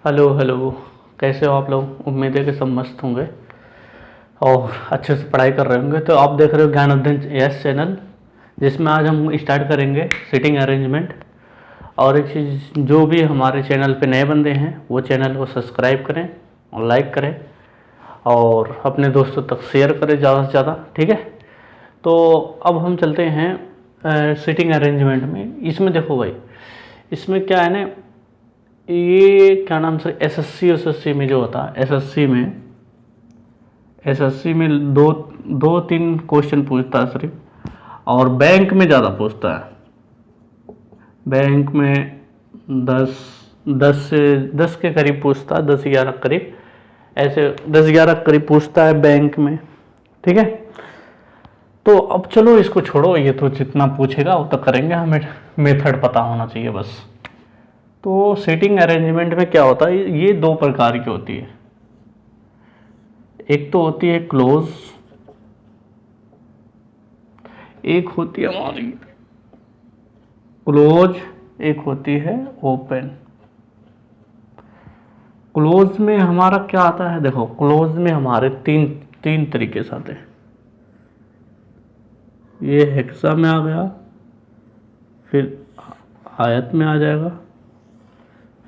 Hello hello. कैसे हो आप लोग? उम्मीद है कि सब मस्त होंगे और अच्छे से पढ़ाई कर रहे होंगे। तो आप देख रहे हो ज्ञान अध्ययन यस चैनल, जिसमें आज हम स्टार्ट करेंगे सीटिंग अरेंजमेंट। और एक चीज़, जो भी हमारे चैनल पे नए बंदे हैं वो चैनल को सब्सक्राइब करें और लाइक करें और अपने दोस्तों तक शेयर करें ज़्यादा से ज़्यादा, ठीक है। तो अब हम चलते हैं सीटिंग अरेंजमेंट में। इसमें देखो भाई, इसमें क्या है ना, ये क्या नाम से एसएससी में जो होता है, एसएससी में दो दो तीन क्वेश्चन पूछता है सिर्फ, और बैंक में ज़्यादा पूछता है। बैंक में 10 के करीब पूछता है, 10-11 करीब, ऐसे 10-11 करीब पूछता है बैंक में, ठीक है। तो अब चलो इसको छोड़ो, ये तो जितना पूछेगा वो तो करेंगे, हमें मेथड पता होना चाहिए बस। तो सेटिंग अरेंजमेंट में क्या होता है, ये दो प्रकार की होती है। एक तो होती है क्लोज, एक होती है हमारी क्लोज, एक होती है ओपन। क्लोज में हमारा क्या आता है, देखो क्लोज में हमारे तीन तीन तरीके से आते हैं। ये हेक्सा में आ गया, फिर आयत में आ जाएगा,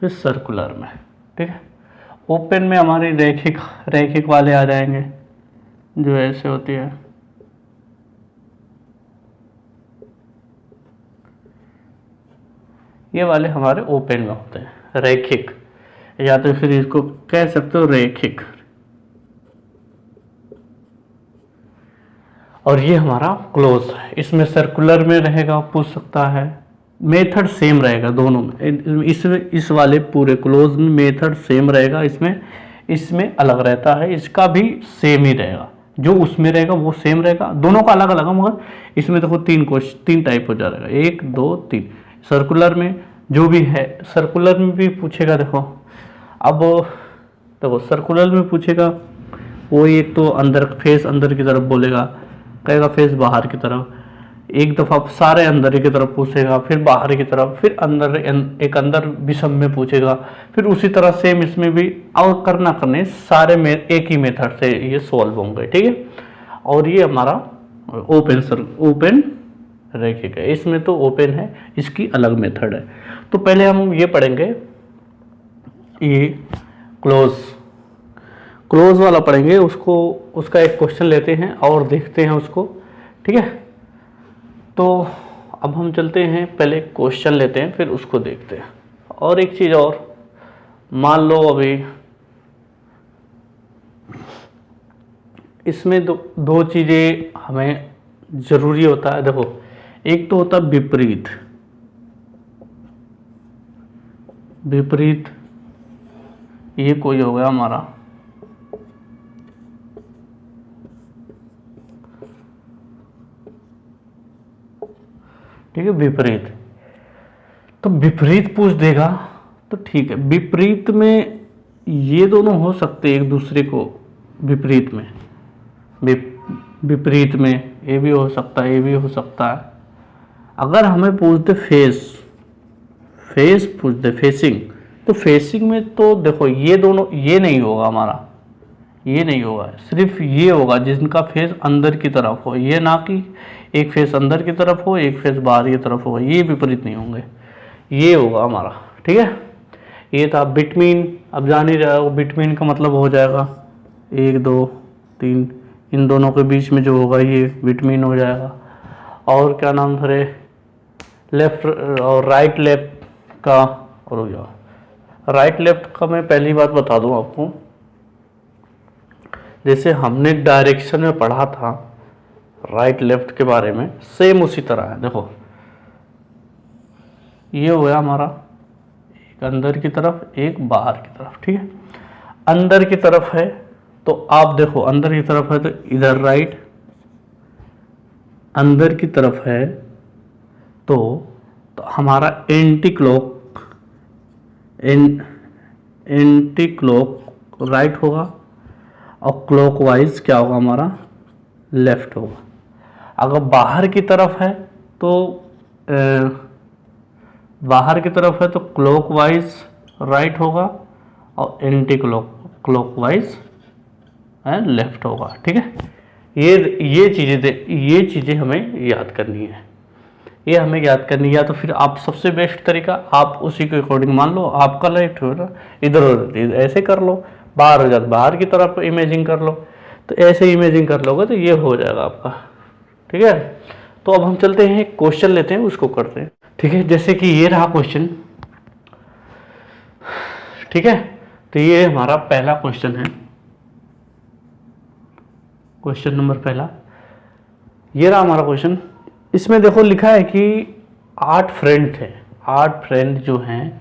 फिर सर्कुलर में, ठीक है। ओपन में हमारी रैखिक रैखिक वाले आ जाएंगे, जो ऐसे होती है। ये वाले हमारे ओपन में होते हैं, रैखिक, या तो फिर इसको कह सकते हो रैखिक। और ये हमारा क्लोज है, इसमें सर्कुलर में रहेगा, पूछ सकता है। मेथड सेम रहेगा दोनों में, इस वाले पूरे क्लोज में मेथड सेम रहेगा, इसमें अलग रहता है, इसका भी सेम ही रहेगा। जो उसमें रहेगा वो सेम रहेगा, दोनों का अलग अलग है, मगर इसमें देखो तीन टाइप हो जाएगा, 1 2 3। सर्कुलर में जो भी है, सर्कुलर में भी पूछेगा। देखो अब देखो सर्कुलर में पूछेगा, वो एक तो अंदर फेस अंदर की तरफ बोलेगा, कहेगा फेस बाहर की तरफ। एक दफ़ा सारे अंदर की तरफ पूछेगा, फिर बाहर की तरफ, फिर अंदर एक अंदर विषम में पूछेगा। फिर उसी तरह सेम इसमें भी, और करने सारे में एक ही मेथड से ये सॉल्व होंगे, ठीक है। और ये हमारा ओपन रैखिक है, इसमें तो ओपन है, इसकी अलग मेथड है। तो पहले हम ये पढ़ेंगे, ये क्लोज वाला पढ़ेंगे, उसका एक क्वेश्चन लेते हैं और देखते हैं उसको, ठीक है। तो अब हम चलते हैं, पहले क्वेश्चन लेते हैं फिर उसको देखते हैं। और एक चीज़ और, मान लो अभी इसमें दो चीज़ें हमें ज़रूरी होता है। देखो एक तो होता है विपरीत, ये कोई हो गया हमारा, ठीक है, विपरीत। तो विपरीत पूछ देगा तो ठीक है। विपरीत में ये दोनों हो सकते एक दूसरे को, विपरीत में विपरीत में ये भी हो सकता है, ये भी हो सकता है। अगर हमें पूछ दे फेस पूछ दे, फेसिंग, तो फेसिंग में तो देखो ये दोनों, ये नहीं होगा हमारा, ये नहीं होगा, सिर्फ ये होगा जिनका फेस अंदर की तरफ हो। ये ना कि एक फेस अंदर की तरफ हो, एक फेस बाहर की तरफ हो, ये विपरीत नहीं होंगे, ये होगा हमारा, ठीक है। ये था बिटवीन। अब जान ही रहा हो, बिटवीन का मतलब हो जाएगा 1 2 3, इन दोनों के बीच में जो होगा ये बिटवीन हो जाएगा। और क्या नाम था, लेफ्ट और राइट लेफ्ट का, और राइट लेफ्ट का मैं पहली बात बता दूं आपको, जैसे हमने डायरेक्शन में पढ़ा था राइट लेफ्ट के बारे में, सेम उसी तरह है। देखो ये हो गया हमारा, एक अंदर की तरफ एक बाहर की तरफ, ठीक है। अंदर की तरफ है तो आप देखो, अंदर की तरफ है तो इधर राइट, अंदर की तरफ है तो हमारा एंटी क्लॉक राइट होगा, और क्लॉकवाइज क्या होगा हमारा, लेफ्ट होगा। अगर बाहर की तरफ है तो क्लॉकवाइज राइट होगा, और एंटी क्लॉकवाइज एंड लेफ्ट होगा। ठीक है, ये चीज़ें हमें याद करनी है, ये हमें याद करनी है। या तो फिर आप सबसे बेस्ट तरीका आप उसी के अकॉर्डिंग मान लो, आपका लेफ्ट हो रहा इधर उधर ऐसे कर लो, बाहर हो जाता बाहर की तरफ इमेजिंग कर लो, तो ऐसे इमेजिंग कर लोगे तो ये हो जाएगा आपका। ठीक है, तो अब हम चलते हैं क्वेश्चन लेते हैं, उसको करते हैं। ठीक है, जैसे कि ये रहा क्वेश्चन। ठीक है, तो ये हमारा पहला क्वेश्चन है, क्वेश्चन नंबर पहला ये रहा हमारा क्वेश्चन। इसमें देखो लिखा है कि 8 फ्रेंड थे, 8 फ्रेंड जो हैं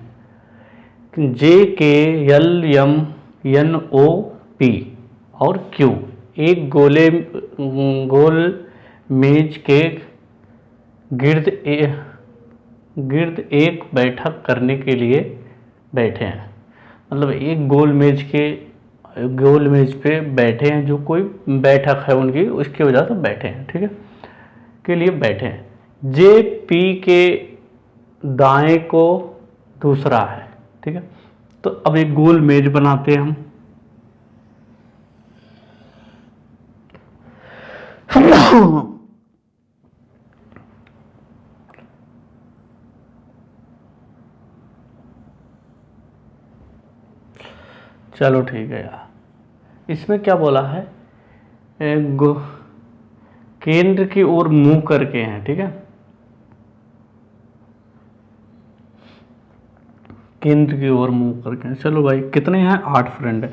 JKLMNOP और Q एक गोल मेज के गिर्द एक बैठक करने के लिए बैठे हैं। मतलब एक गोल मेज पे बैठे हैं, जो कोई बैठक है उनकी, उसकी वजह से बैठे हैं। ठीक है, के लिए बैठे हैं। JP के दाएं को दूसरा है। ठीक है, तो अब एक गोल मेज बनाते हैं हम। चलो ठीक है यार, इसमें क्या बोला है, केंद्र की ओर मुंह करके हैं। ठीक है, केंद्र की ओर मुंह करके हैं। चलो भाई, कितने हैं, 8 फ्रेंड है।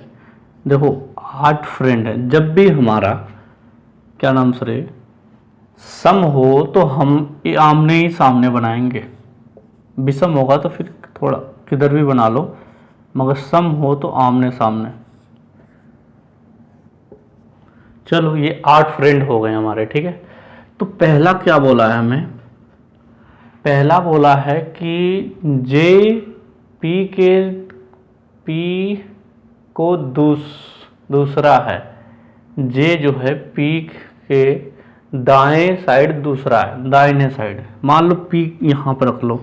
देखो 8 फ्रेंड है, जब भी हमारा क्या नाम सर सम हो तो हम आमने ही सामने बनाएंगे। विषम होगा तो फिर थोड़ा किधर भी बना लो, मगर सम हो तो आमने सामने। चलो ये 8 फ्रेंड हो गए हमारे। ठीक है, तो पहला क्या बोला है हमें, पहला बोला है कि पी को दूसरा है। जे जो है पी के दाएं साइड दूसरा है, दाहिने साइड। मान लो पी यहाँ पर रख लो।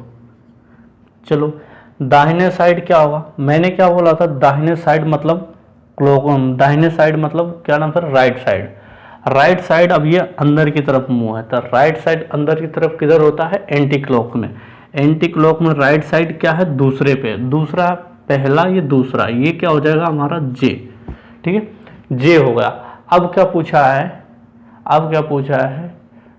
चलो दाहिने साइड क्या होगा, मैंने क्या बोला था, दाहिने साइड मतलब दाहिने साइड मतलब क्या नाम था, राइट साइड। राइट साइड, अब ये अंदर की तरफ मुंह है, तो राइट साइड अंदर की तरफ किधर होता है, एंटी क्लॉक में। एंटी क्लॉक में राइट साइड क्या है, दूसरे पे, दूसरा पहला, ये दूसरा, ये क्या हो जाएगा हमारा जे। ठीक है, जे हो गया। अब क्या पूछा है,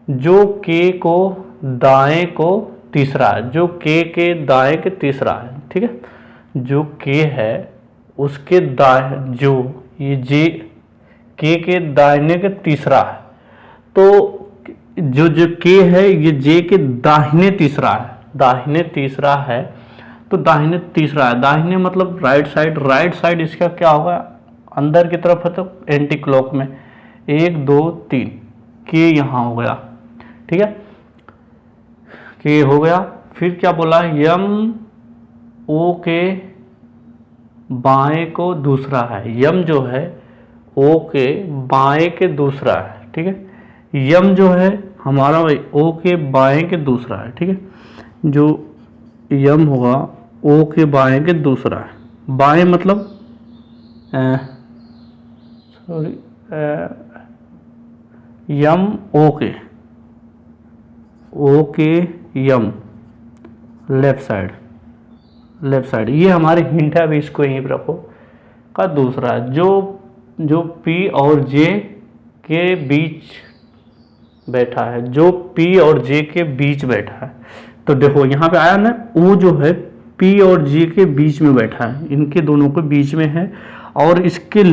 जो के को दाएं को तीसरा है, जो के दाएं के तीसरा है। ठीक है, जो के है उसके दाएं, जो ये जे के दाहिने के तीसरा है, तो जो के है ये जे के दाहिने तीसरा है, दाहिने तीसरा है, तो दाहिने तीसरा है, दाहिने मतलब राइट साइड। राइट साइड इसका क्या होगा, अंदर की तरफ है तो एंटी क्लॉक में। 1 2 3 के यहाँ हो गया। ठीक है, के हो गया। फिर क्या बोला, यम ओ के बाएं को दूसरा है। यम जो है ओ के बाएं के दूसरा है। ठीक है, यम जो है हमारा भाई ओ के बाएं के दूसरा है। ठीक है, जो यम होगा ओ के बाएं के दूसरा है। बाएं मतलब यम ओ के यम लेफ्ट साइड, ये हमारे हिंट है। अभी इसको यहीं पर रखो। का दूसरा जो पी और जे के बीच बैठा है, जो पी और जे के बीच बैठा है। तो देखो यहाँ पे आया ना, ओ जो है पी और जे के बीच में बैठा है, इनके दोनों के बीच में है। और इसके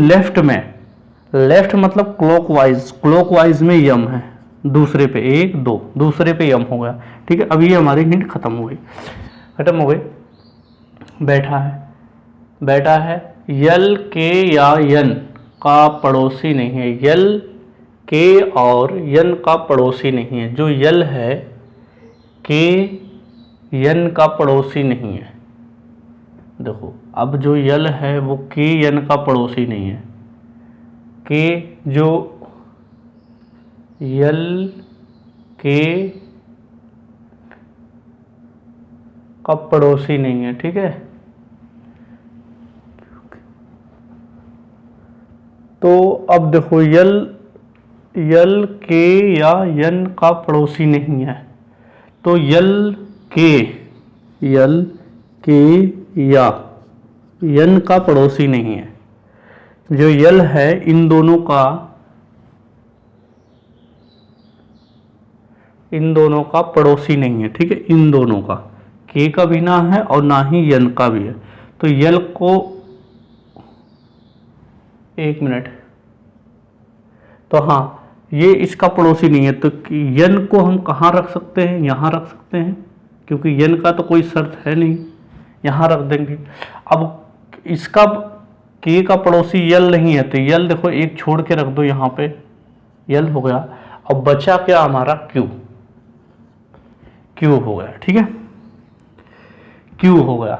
लेफ्ट मतलब क्लॉकवाइज में यम है, दूसरे पे 1 2 दूसरे पे यम हो गया। ठीक है, अब ये हमारी हिंट खत्म हो गई। बैठा है। यल के या यन का पड़ोसी नहीं है, यल के और यन का पड़ोसी नहीं है। जो यल है के यन का पड़ोसी नहीं है। देखो अब जो यल है वो के यन का पड़ोसी नहीं है। के जो यल के का पड़ोसी नहीं है। ठीक है, तो अब देखो यल के या यन का पड़ोसी नहीं है, तो यल के या यन का पड़ोसी नहीं है। जो यल है इन दोनों का पड़ोसी नहीं है, ठीक है, इन दोनों का, के का भी ना है और ना ही यन का भी है। तो यल को, एक मिनट, तो हाँ ये इसका पड़ोसी नहीं है, तो यन को हम कहाँ रख सकते हैं, यहाँ रख सकते हैं, क्योंकि यन का तो कोई शर्त है नहीं, यहाँ रख देंगे। अब इसका के का पड़ोसी यल नहीं है, तो यल देखो एक छोड़ के रख दो यहाँ पे, यल हो गया। अब बचा क्या हमारा, क्यू हो गया, ठीक है, क्यू हो गया।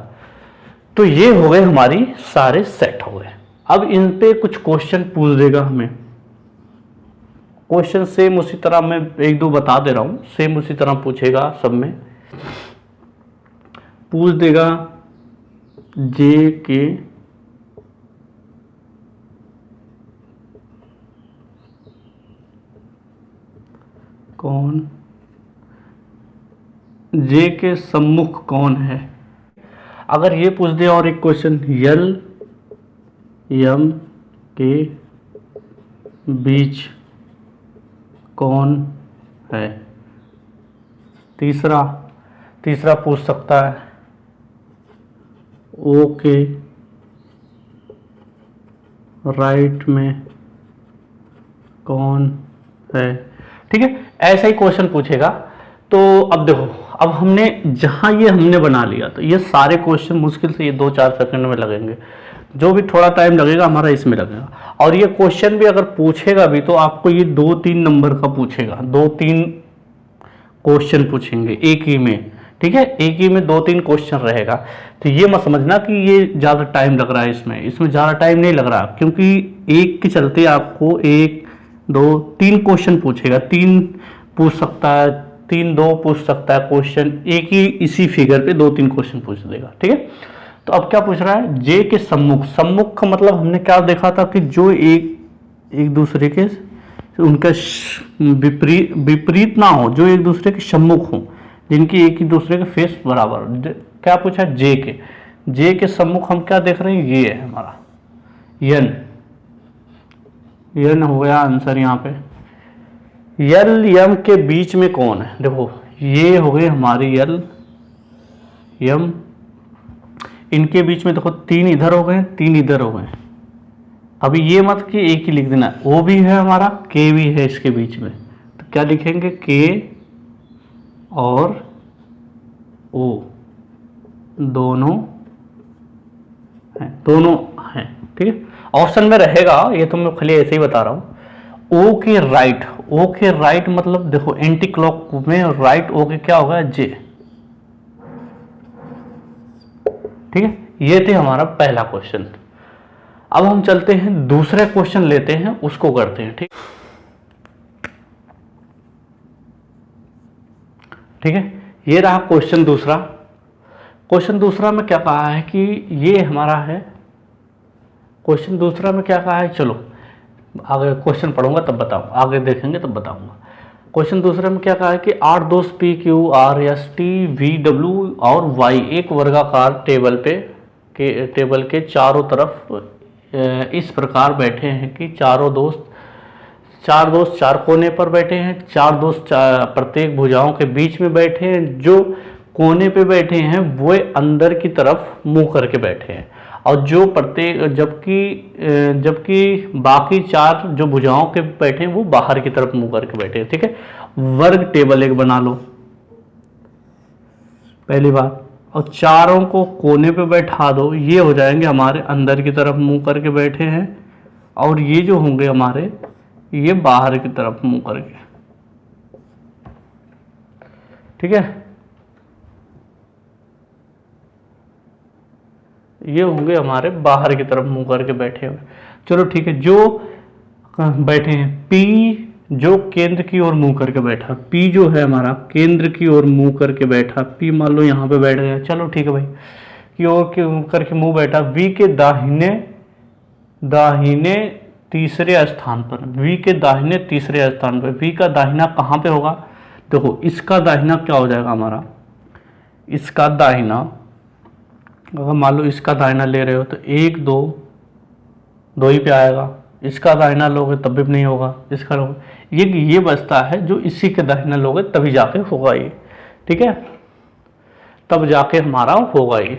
तो ये हो गए हमारी सारे सेट हो गए। अब इन पे कुछ क्वेश्चन पूछ देगा हमें। क्वेश्चन सेम उसी तरह मैं एक दो बता दे रहा हूं, सेम उसी तरह पूछेगा, सब में पूछ देगा जे के जे के सम्मुख कौन है। अगर ये पूछ दे और एक क्वेश्चन यल यम के बीच कौन है। तीसरा पूछ सकता है ओ के राइट में कौन है, ठीक है, ऐसा ही क्वेश्चन पूछेगा। तो अब देखो, अब हमने जहां ये हमने बना लिया, तो ये सारे क्वेश्चन मुश्किल से ये 2-4 सेकंड में लगेंगे, जो भी थोड़ा टाइम लगेगा हमारा इसमें लगेगा। और ये क्वेश्चन भी अगर पूछेगा भी तो आपको ये 2-3 नंबर का पूछेगा, 2-3 क्वेश्चन पूछेंगे एक ही में, ठीक है, एक ही में 2-3 क्वेश्चन रहेगा। तो ये मत समझना कि ये ज़्यादा टाइम लग रहा है, इसमें ज़्यादा टाइम नहीं लग रहा, क्योंकि एक के चलते आपको 1-2-3 क्वेश्चन पूछेगा, 3 पूछ सकता है, 3-2 पूछ सकता है क्वेश्चन, एक ही इसी फिगर पे 2-3 क्वेश्चन पूछ देगा, ठीक है। तो अब क्या पूछ रहा है, जे के सम्मुख का मतलब हमने क्या देखा था कि जो एक दूसरे के उनका विपरीत ना हो, जो एक दूसरे के सम्मुख हो, जिनकी एक ही दूसरे के फेस बराबर। क्या पूछा, जे के सम्मुख हम क्या देख रहे हैं, ये है हमारा यन हो गया आंसर यहाँ पे। यल यम के बीच में कौन है, देखो ये हो गए हमारे यल यम, इनके बीच में देखो 3 इधर हो गए, 3 इधर हो गए। अभी ये मत कि एक ही लिख देना, ओ भी है हमारा, के भी है इसके बीच में, तो क्या लिखेंगे, के और ओ दोनों हैं, ठीक है। ऑप्शन में रहेगा, ये तो मैं खाली ऐसे ही बता रहा हूं। ओ के राइट मतलब देखो एंटी क्लॉक में राइट ओ के क्या होगा, जे, ठीक है। ये थे हमारा पहला क्वेश्चन। अब हम चलते हैं दूसरे क्वेश्चन लेते हैं, उसको करते हैं, ठीक है। ये रहा क्वेश्चन दूसरा। क्वेश्चन दूसरा में क्या कहा है कि ये हमारा है, क्वेश्चन दूसरा में क्या कहा है, चलो आगे क्वेश्चन पढ़ूंगा तब बताऊँ, आगे देखेंगे तब बताऊंगा। क्वेश्चन दूसरे में क्या कहा है कि 8 दोस्त P Q R S T V W और वाई एक वर्गाकार टेबल के चारों तरफ इस प्रकार बैठे हैं कि चार दोस्त चार कोने पर बैठे हैं, 4 दोस्त प्रत्येक भुजाओं के बीच में बैठे हैं। जो कोने पे बैठे हैं वो अंदर की तरफ मुंह करके बैठे हैं, और जो प्रत्येक जबकि बाकी 4 जो भुजाओं के बैठे हैं वो बाहर की तरफ मुंह करके बैठे हैं, ठीक है। वर्ग टेबल एक बना लो, पहली बात, और चारों को कोने पे बैठा दो, ये हो जाएंगे हमारे अंदर की तरफ मुंह करके बैठे हैं, और ये जो होंगे हमारे ये बाहर की तरफ मुंह करके, ठीक है, ये होंगे हमारे बाहर की तरफ मुंह करके बैठे हुए। चलो ठीक है, जो बैठे हैं पी जो केंद्र की ओर मुंह करके बैठा, पी जो है हमारा केंद्र की ओर मुंह करके बैठा, पी मान लो यहाँ पे बैठ गया, चलो ठीक है भाई, की ओर करके मुंह बैठा। वी के दाहिने तीसरे स्थान पर, v के दाहिने तीसरे स्थान पर। v का दाहिना कहाँ पे होगा? देखो इसका दाहिना क्या हो जाएगा हमारा, इसका दाहिना अगर मान लो इसका दाहिना ले रहे हो तो 1 2 2 ही पे आएगा। इसका दाहिना लोगे तब भी नहीं होगा, इसका लोगे ये बचता है जो इसी के दाहिना लोगे तभी जाके होगा ये, ठीक है, तब जाके हमारा होगा ये।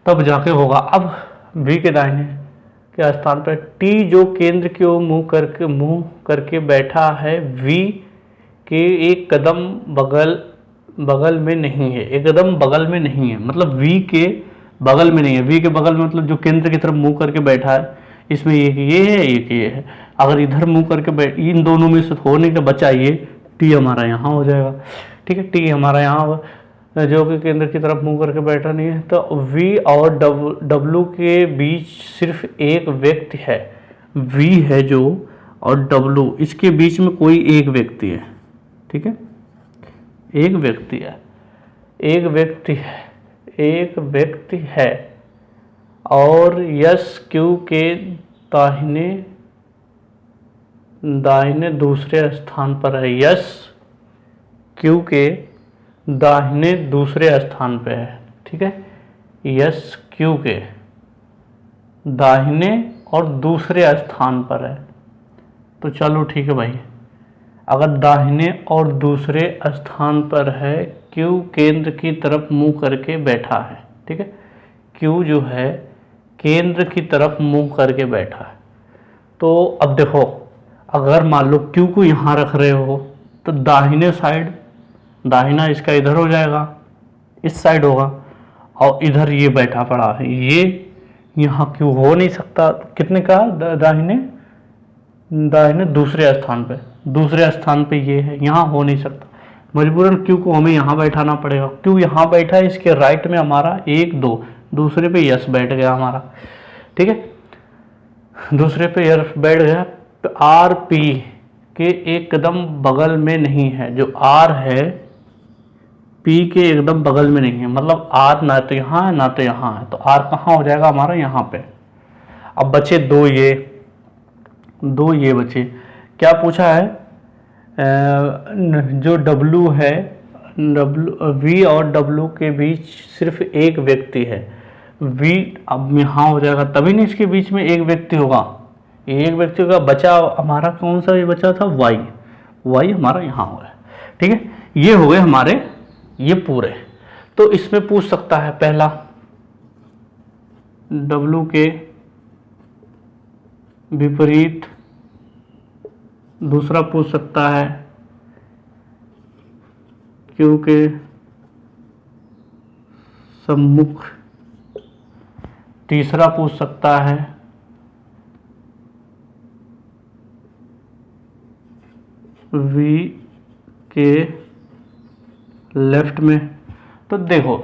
तब जाके होगा। अब v के दाहिने के स्थान पर t जो केंद्र की ओर मुंह करके बैठा है, v के एक कदम बगल में नहीं है, एक कदम बगल में नहीं है, मतलब v के बगल में नहीं है। v के बगल में मतलब जो केंद्र की तरफ मुंह करके बैठा है, इसमें एक ये है एक ये है। अगर इधर मुंह करके बैठ, इन दोनों में से होने का बचा ये t हमारा यहाँ हो जाएगा, ठीक है, t हमारा यहाँ जो कि केंद्र की तरफ मुंह करके बैठा नहीं है। तो v और w के बीच सिर्फ एक व्यक्ति है, v है जो और w, इसके बीच में कोई एक व्यक्ति है, ठीक है, एक व्यक्ति है, एक व्यक्ति है और यस क्यू के दाहिने दूसरे स्थान पर है, यस क्यू के दाहिने दूसरे स्थान पे है, ठीक है, यस क्यू के दाहिने और दूसरे स्थान पर है। तो चलो ठीक है भाई, अगर दाहिने और दूसरे स्थान पर है, क्यू केंद्र की तरफ मुंह करके बैठा है, ठीक है, क्यू जो है केंद्र की तरफ मुंह करके बैठा है। तो अब देखो अगर मान लो क्यू को यहाँ रख रहे हो तो दाहिने साइड, दाहिना इसका इधर हो जाएगा, इस साइड होगा, और इधर ये बैठा पड़ा है, ये यहाँ क्यों हो नहीं सकता, कितने का दाहिने दूसरे स्थान पे ये है, यहाँ हो नहीं सकता, मजबूरन क्यू को हमें यहाँ बैठाना पड़ेगा। क्यू यहाँ बैठा है, इसके राइट में हमारा 1 2, दूसरे पे यस बैठ गया हमारा, ठीक है, दूसरे पे यस बैठ गया। आर पी के एक कदम बगल में नहीं है, जो आर है पी के एकदम बगल में नहीं है, मतलब आर ना तो यहाँ है ना तो यहाँ है, तो आर कहाँ हो जाएगा हमारा, यहाँ पे। अब बचे दो ये बचे, क्या पूछा है, जो W है, V और W के बीच सिर्फ एक व्यक्ति है, V अब यहाँ हो जाएगा, तभी नहीं इसके बीच में एक व्यक्ति होगा, एक व्यक्ति का बचा हमारा कौन सा ये बचा था, Y हमारा यहाँ हो गया, ठीक है, ये हो गए हमारे ये पूरे। तो इसमें पूछ सकता है पहला W के विपरीत, दूसरा पूछ सकता है Q के सम्मुख, तीसरा पूछ सकता है V के लेफ्ट में। तो देखो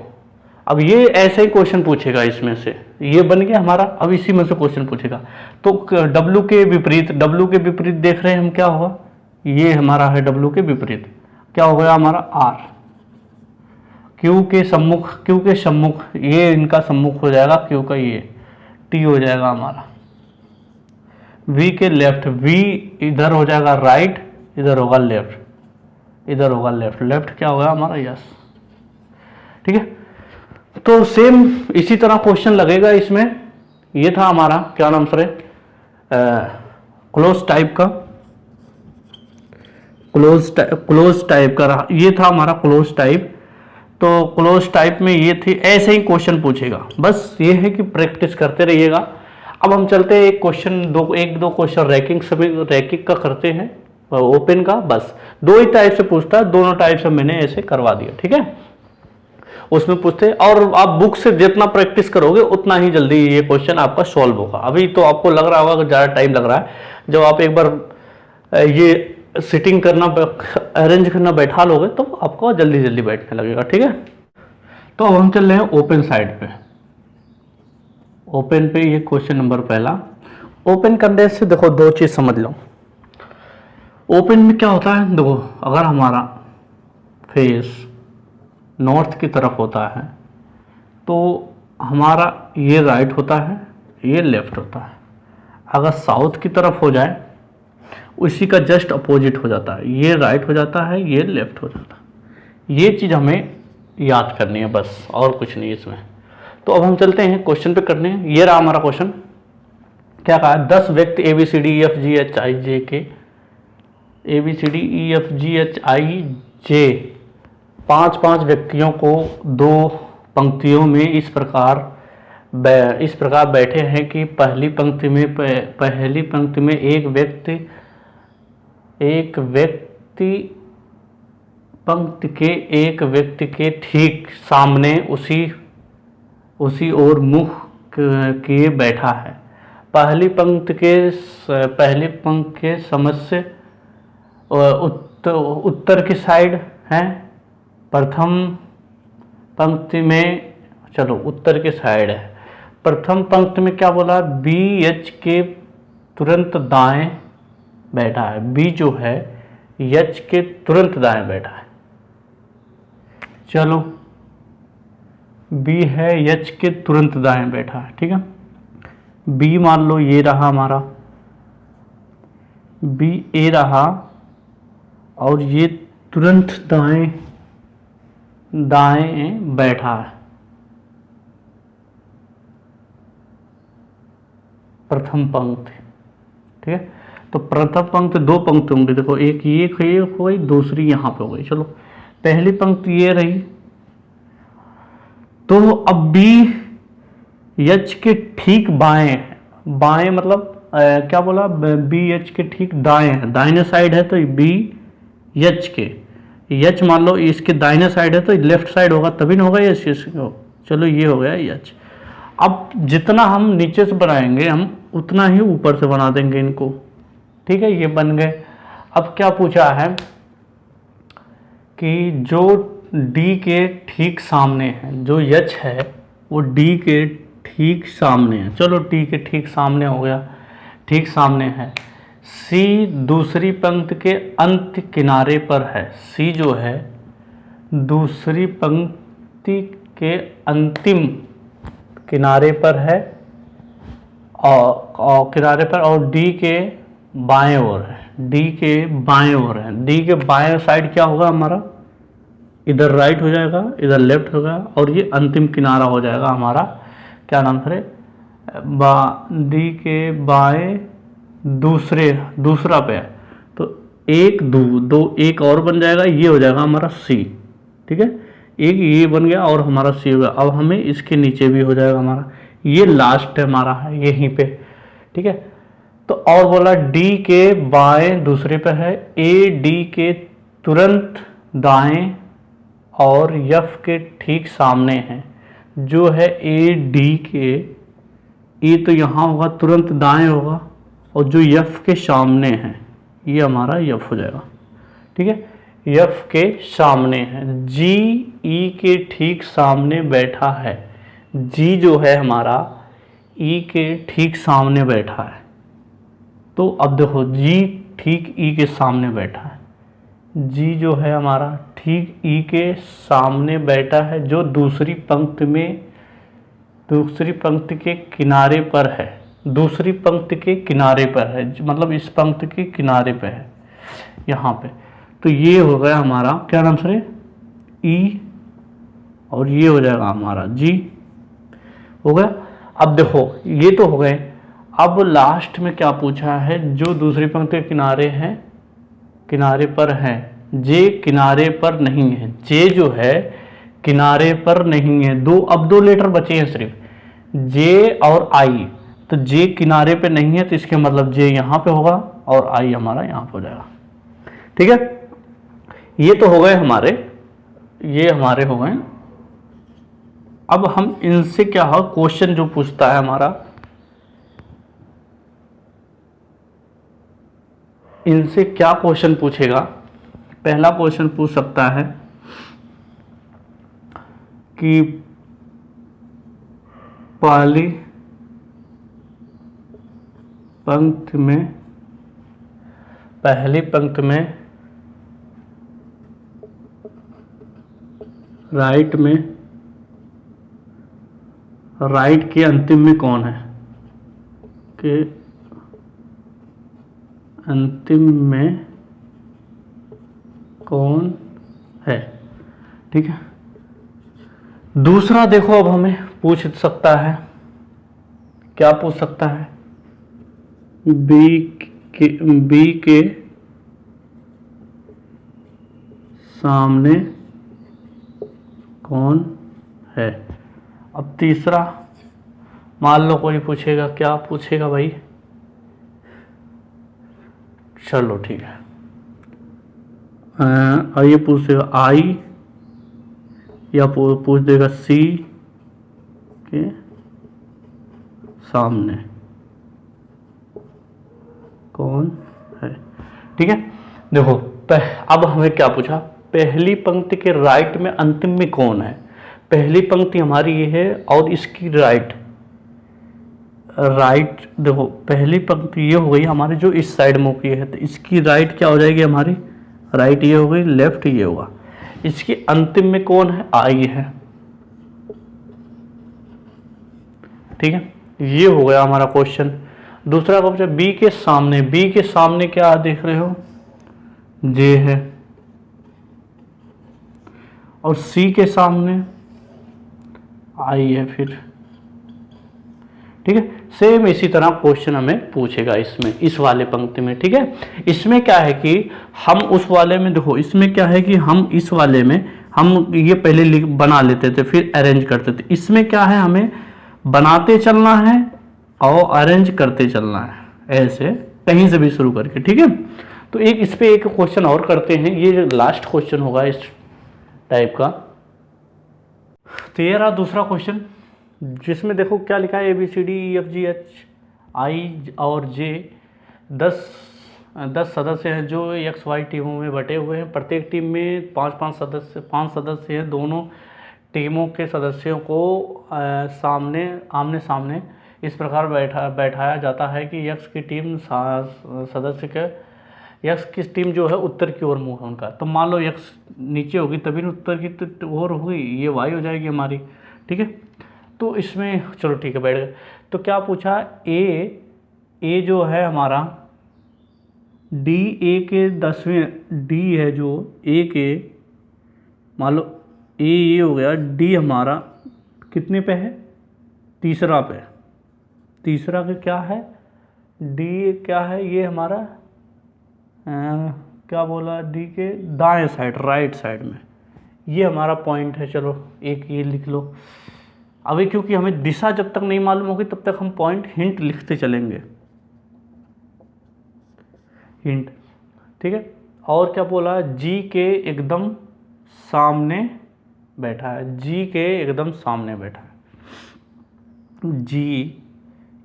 अब ये ऐसे ही क्वेश्चन पूछेगा, इसमें से ये बन गया हमारा, अब इसी में से क्वेश्चन पूछेगा। तो W के विपरीत देख रहे हैं हम, क्या होगा, ये हमारा है W के विपरीत, क्या हो गया हमारा R। Q के सम्मुख, ये इनका सम्मुख हो जाएगा, Q का ये T हो जाएगा हमारा। V के लेफ्ट, V इधर हो जाएगा राइट, इधर होगा लेफ्ट, लेफ्ट क्या होगा हमारा, यस, ठीक है। तो सेम इसी तरह क्वेश्चन लगेगा इसमें। ये था हमारा क्या नाम सर, क्लोज टाइप का ये था हमारा क्लोज टाइप। तो क्लोज टाइप में ये थी, ऐसे ही क्वेश्चन पूछेगा, बस ये है कि प्रैक्टिस करते रहिएगा। अब हम चलते हैं एक दो क्वेश्चन रैंकिंग का करते हैं, ओपन का, बस 2 ही टाइप से पूछता है, दोनों टाइप से मैंने ऐसे करवा दिया, ठीक है, उसमें पूछते। और आप बुक से जितना प्रैक्टिस करोगे उतना ही जल्दी ये क्वेश्चन आपका सॉल्व होगा। अभी तो आपको लग रहा होगा कि ज़्यादा टाइम लग रहा है, जब आप एक बार ये सिटिंग करना, अरेंज करना बैठा लोगे तो आपको जल्दी बैठने लगेगा, ठीक है। तो अब हम चल रहे हैं ओपन साइड पे। ओपन पे ये क्वेश्चन नंबर पहला। ओपन करने से देखो 2 चीज़ समझ लो। ओपन में क्या होता है, देखो अगर हमारा फेस नॉर्थ की तरफ होता है तो हमारा ये राइट होता है, ये लेफ्ट होता है। अगर साउथ की तरफ हो जाए उसी का जस्ट अपोजिट हो जाता है, ये राइट हो जाता है, ये लेफ्ट हो जाता है। ये चीज़ हमें याद करनी है बस, और कुछ नहीं इसमें। तो अब हम चलते हैं क्वेश्चन पे करने। ये रहा हमारा क्वेश्चन। क्या कहा, 10 व्यक्ति ABCDEFGHIJ के ABCDEFGHIJ 5 व्यक्तियों को 2 पंक्तियों में इस प्रकार बैठे हैं कि पहली पंक्ति में एक व्यक्ति के ठीक सामने उसी ओर मुख किए बैठा है। पहली पंक्ति के समस्या उत्तर की साइड है। प्रथम पंक्ति में, चलो उत्तर की साइड है। प्रथम पंक्ति में क्या बोला, BH के तुरंत दाएं बैठा है। B जो है H के तुरंत दाएं बैठा है। चलो B है H के तुरंत दाएं बैठा है, ठीक है। B मान लो ये रहा हमारा, B A रहा और ये तुरंत दाएं बैठा है। प्रथम पंक्ति, ठीक है। तो प्रथम पंक्ति 2 पंक्ति होंगी, देखो एक ये हो गई, दूसरी यहाँ पे हो गई। चलो पहली पंक्ति ये रही, तो अब B H के ठीक बाएं है। बाएं मतलब क्या बोला, B H के ठीक दाएं है, दाहिने साइड है तो B H के, H मान लो इसके दाहिने साइड है तो लेफ्ट साइड होगा, तभी ना होगा H। चलो ये हो गया H। अब जितना हम नीचे से बनाएंगे हम उतना ही ऊपर से बना देंगे इनको, ठीक है। ये बन गए। अब क्या पूछा है कि जो D के ठीक सामने है, जो H है वो D के ठीक सामने है। चलो D के ठीक सामने हो गया, ठीक सामने है। C दूसरी पंक्ति के अंत किनारे पर है। C जो है दूसरी पंक्ति के अंतिम किनारे पर है और किनारे पर, और D के बाएं ओर है। D के बाएं ओर है। D के बाएं साइड क्या होगा हमारा, इधर राइट हो जाएगा, इधर लेफ्ट होगा, और ये अंतिम किनारा हो जाएगा हमारा, क्या नाम है, D के बाएं दूसरा पे है तो एक दो एक और बन जाएगा, ये हो जाएगा हमारा C, ठीक है। एक ये बन गया और हमारा C हो गया। अब हमें इसके नीचे भी हो जाएगा हमारा, ये लास्ट है हमारा है यहीं पे, ठीक है। तो और बोला D के बाएं दूसरे पे है, AD के तुरंत दाएं और F के ठीक सामने है। जो है AD के, E तो यहाँ होगा तुरंत दाएं होगा, और जो F के सामने है ये हमारा F हो जाएगा, ठीक है। F के सामने है। G E के ठीक सामने बैठा है। G जो है हमारा E के ठीक सामने बैठा है। तो अब देखो G ठीक E के सामने बैठा है। G जो है हमारा ठीक E के सामने बैठा है, जो दूसरी पंक्ति के किनारे पर है। दूसरी पंक्ति के किनारे पर है, मतलब इस पंक्ति के किनारे पे है यहाँ पे। तो ये हो गया हमारा क्या नाम सर, E, और ये हो जाएगा हमारा G, हो गया। अब देखो ये तो हो गए। अब लास्ट में क्या पूछा है, जो दूसरी पंक्ति के किनारे पर है। J किनारे पर नहीं है। J जो है किनारे पर नहीं है। अब दो लेटर बचे हैं सिर्फ, J और I। तो J किनारे पे नहीं है तो इसके मतलब J यहाँ पे होगा और I हमारा यहाँ पे हो जाएगा, ठीक है। ये तो हो गए हमारे, ये हमारे हो गए। अब हम इनसे क्या हो, क्वेश्चन जो पूछता है हमारा, इनसे क्या क्वेश्चन पूछेगा। पहला क्वेश्चन पूछ सकता है कि पहली पंक्ति में राइट में, राइट के अंतिम में कौन है, के अंतिम में कौन है। ठीक है, दूसरा देखो अब हमें पूछ सकता है, क्या पूछ सकता है, बी के सामने कौन है। अब तीसरा मान लो कोई पूछेगा, क्या पूछेगा भाई, चलो ठीक है, ये पूछ देगा आई, या पूछ देगा सी के सामने कौन है। ठीक है, देखो अब हमें क्या पूछा, पहली पंक्ति के राइट में अंतिम में कौन है। पहली पंक्ति हमारी ये है और इसकी राइट देखो, पहली पंक्ति ये हो गई हमारी जो इस साइड मुंह की है, तो इसकी राइट क्या हो जाएगी हमारी, राइट ये हो गई, लेफ्ट ये होगा। इसके अंतिम में कौन है, आई है। ठीक है, ये हो गया हमारा क्वेश्चन। दूसरा क्वेश्चन बी के सामने, बी के सामने क्या देख रहे हो, जे है, और सी के सामने आई है फिर। ठीक है, सेम इसी तरह क्वेश्चन हमें पूछेगा इसमें, इस वाले पंक्ति में। ठीक है, इसमें क्या है कि हम उस वाले में, देखो इसमें क्या है कि हम इस वाले में हम ये पहले बना लेते थे फिर अरेंज करते थे। इसमें क्या है, हमें बनाते चलना है और अरेंज करते चलना है, ऐसे कहीं से भी शुरू करके। ठीक है, तो एक इस पे एक क्वेश्चन और करते हैं, ये लास्ट क्वेश्चन होगा इस टाइप का। तो ये रहा दूसरा क्वेश्चन, जिसमें देखो क्या लिखा है, ABCDEFGHI और J 10 सदस्य हैं जो XY टीमों में बटे हुए हैं। प्रत्येक टीम में 5 सदस्य हैं। दोनों टीमों के सदस्यों को आमने सामने इस प्रकार बैठाया जाता है कि यक्स की टीम सदस्य के, यक्स की टीम जो है उत्तर की ओर मुँह है उनका। तो मान लो यक्स नीचे होगी तभी न उत्तर की ओर होगी, ये वाई हो जाएगी हमारी। ठीक है, तो इसमें चलो ठीक है, बैठ गए। तो क्या पूछा, ए जो है हमारा डी, ए के 10वें डी है जो ए के, मान लो ए ये हो गया, डी हमारा कितने पे है, तीसरा पे। तीसरा के क्या है, डी क्या है, ये हमारा क्या बोला, डी के दाएं साइड, राइट साइड में, ये हमारा पॉइंट है। चलो एक ये लिख लो। अभी क्योंकि हमें दिशा जब तक नहीं मालूम होगी तब तक हम पॉइंट हिंट लिखते चलेंगे, हिंट। ठीक है, और क्या बोला, जी के एकदम सामने बैठा है, जी के एकदम सामने बैठा है, जी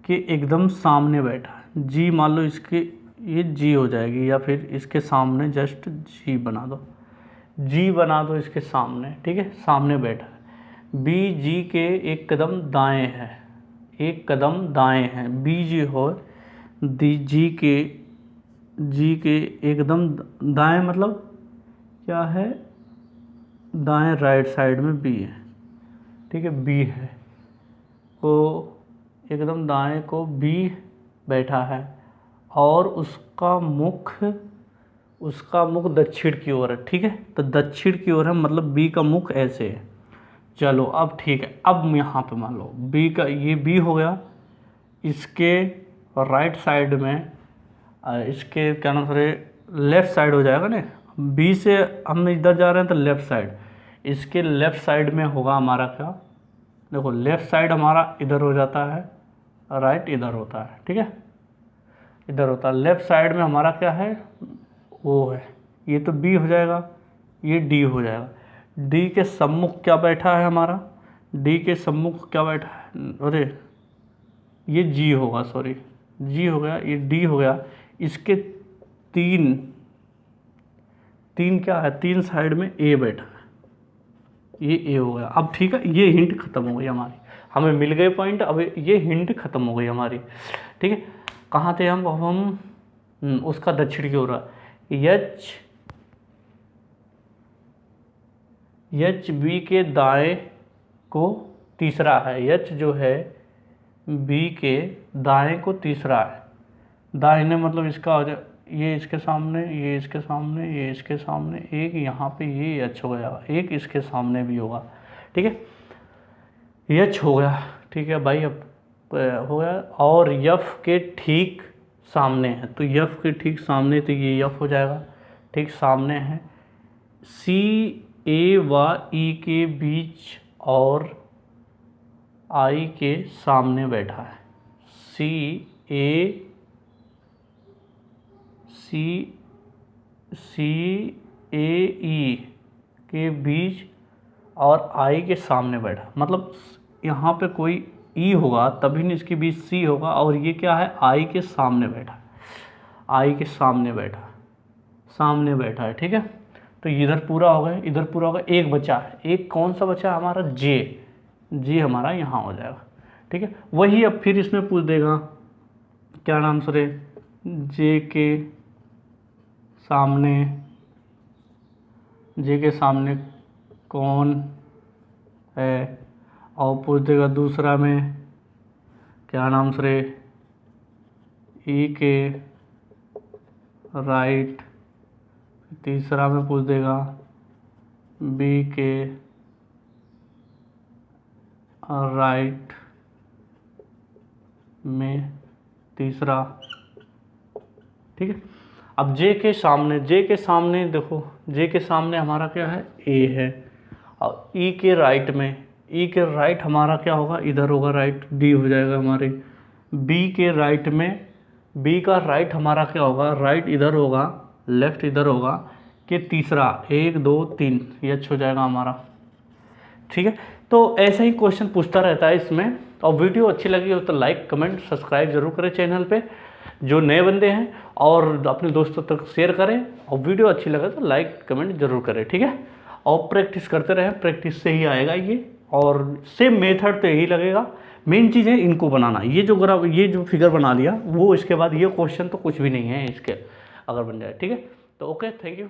के एकदम सामने बैठा है। जी मान लो इसके, ये जी हो जाएगी, या फिर इसके सामने जस्ट जी बना दो, जी बना दो इसके सामने। ठीक है, सामने बैठा है। बी जी के एक कदम दाएं है, एक कदम दाएं है, बी जी हो जी के एकदम दाएं, मतलब क्या है, दाएं राइट साइड में बी है। ठीक है, बी है को एकदम दाएं को बी बैठा है, और उसका मुख दक्षिण की ओर है। ठीक है, तो दक्षिण की ओर है, मतलब बी का मुख ऐसे है। चलो अब ठीक है, अब यहाँ पे मान लो बी का, ये बी हो गया, इसके राइट साइड में इसके क्या नाम से लेफ़्ट साइड हो जाएगा ना, बी से हम इधर जा रहे हैं तो लेफ़्ट साइड, इसके लेफ़्ट साइड में होगा हमारा क्या, देखो लेफ़्ट साइड हमारा इधर हो जाता है, राइट इधर होता है। ठीक है, इधर होता है, लेफ़्ट साइड में हमारा क्या है, वो है, ये तो बी हो जाएगा, ये डी हो जाएगा। डी के सम्मुख क्या बैठा है हमारा, डी के सम्मुख क्या बैठा है, अरे ये जी होगा, सॉरी जी हो गया, ये डी हो गया। इसके तीन क्या है, तीन साइड में ए बैठा है, ये ए हो गया। अब ठीक है, ये हिंट खत्म हो गई हमारी, हमें मिल गए पॉइंट, अब ये हिंट खत्म हो गई हमारी। ठीक है, कहाँ थे हम उसका दक्षिण की ओर, एच बी के दाएं को तीसरा है, एच जो है बी के दाएं को तीसरा है। दाहिने मतलब इसका हो जाए, ये इसके सामने, ये इसके सामने, ये इसके सामने, एक यहाँ पे ये एच हो जाएगा, एक इसके सामने भी होगा। ठीक है, एच हो गया। ठीक है भाई, अब हो गया। और यफ के ठीक सामने है, तो यफ के ठीक सामने, तो ये यफ हो जाएगा, ठीक सामने है। सी ए व ई के बीच और आई के सामने बैठा है। सी ए ई के बीच और आई के सामने बैठा, मतलब यहाँ पे कोई ई होगा तभी नहीं इसके बीच सी होगा, और ये क्या है, आई के सामने बैठा, आई के सामने बैठा है। ठीक है, तो इधर पूरा हो गया, इधर पूरा हो गया। एक बचा है, एक कौन सा बचा है हमारा, जे हमारा यहाँ हो जाएगा। ठीक है, वही अब फिर इसमें पूछ देगा क्या नाम सर, जे के सामने कौन है, और पूछ देगा दूसरा में क्या नाम सर, ई के राइट, तीसरा में पूछ देगा बी के राइट में तीसरा। ठीक है, अब जे के सामने देखो, जे के सामने हमारा क्या है, ए है, और ई के राइट में, ई के राइट हमारा क्या होगा, इधर होगा राइट, डी हो जाएगा हमारे। बी के राइट में, बी का राइट हमारा क्या होगा, राइट इधर होगा, लेफ्ट इधर होगा, कि तीसरा 1 2 3 एच हो जाएगा हमारा। ठीक है, तो ऐसे ही क्वेश्चन पूछता रहता है इसमें। और वीडियो अच्छी लगी हो तो लाइक कमेंट सब्सक्राइब जरूर करें चैनल पे, जो नए बंदे हैं, और अपने दोस्तों तक शेयर करें, और वीडियो अच्छी लगे तो लाइक कमेंट जरूर करें। ठीक है, और प्रैक्टिस करते रहें, प्रैक्टिस से ही आएगा ये, और सेम मेथड तो यही लगेगा। मेन चीज़ है इनको बनाना, ये जो फिगर बना लिया वो, इसके बाद ये क्वेश्चन तो कुछ भी नहीं है इसके, अगर बन जाए। ठीक है, तो ओके, थैंक यू।